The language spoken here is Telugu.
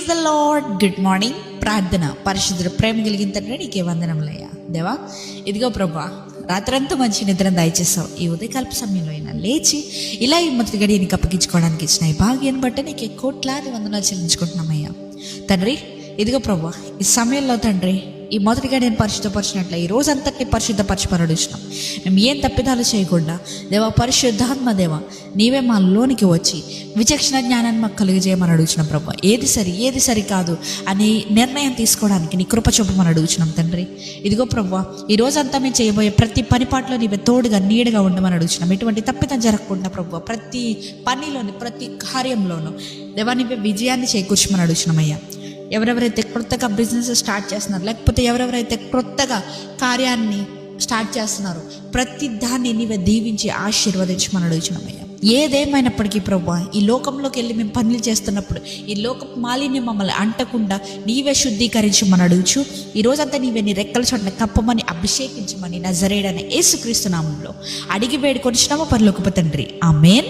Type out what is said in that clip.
The lord. Good morning. ప్రార్థన. పరిశుద్ధుడు ప్రేమ కలిగిన తండ్రి నీకే వందనములయ్యా. దేవా, ఇదిగో ప్రభా, రాత్రంతా మంచి నిద్ర దయచేసావు. ఈ ఉదయకాలపు సమయంలో అయినా లేచి ఇలా ఈ మొదటి గడియని అప్పగించుకోవడానికి ఇచ్చిన ఈ భాగ్యాన్ని బట్టి నీకే కోట్లాది వందనాలు చెల్లించుకుంటున్నామయ్యా. తండ్రి, ఇదిగో ప్రభా, ఈ సమయంలో తండ్రి ఈ మొదటిగా నేను పరిశుద్ధపరిచినట్లే ఈ రోజంతటిని పరిశుద్ధపరచమనడుచున్నాం. మేము ఏం తప్పిదాలు చేయకుండా దేవా, పరిశుద్ధాత్మ దేవా, నీవే మా లోనికి వచ్చి విచక్షణ జ్ఞానాన్ని మాకు కలుగజేయమని అడుగుచున్నాం ప్రభా. ఏది సరి కాదు అని నిర్ణయం తీసుకోవడానికి నీ కృప చూపమని అడుగుచున్నాం తండ్రి. ఇదిగో ప్రభా, ఈ రోజంతా మేము చేయబోయే ప్రతి పనిపాట్లో నీవే తోడుగా నీడగా ఉండమని అడుగుచున్నాం. ఎటువంటి తప్పిదం జరగకుండా ప్రభా, ప్రతి పనిలోని ప్రతి కార్యంలోనూ దేవా నీవే విజయాన్ని చేకూర్చమని అడుగుచున్నామయ్యా. ఎవరెవరైతే కొత్తగా బిజినెస్ స్టార్ట్ చేస్తున్నారు, లేకపోతే ఎవరెవరైతే కొత్తగా కార్యాన్ని స్టార్ట్ చేస్తున్నారో ప్రతి దాన్ని నీవే దీవించి ఆశీర్వదించమని అడుగుచున్నామయ్యా. ఏదేమైనప్పటికీ ప్రభా, ఈ లోకంలోకి వెళ్ళి మేము పనులు చేస్తున్నప్పుడు ఈ లోక మాలిన్యం మమ్మల్ని అంటకుండా నీవే శుద్ధీకరించమని అడుగుచు ఈ రోజంతా నీవే నీ రెక్కల చోట్ల కప్పమని అభిషేకించమని నజరేయుడైన యేసుక్రీస్తు నామములో అడిగి వేడుకొనిచున్నాము పరలోకపు తండ్రి. ఆమేన్.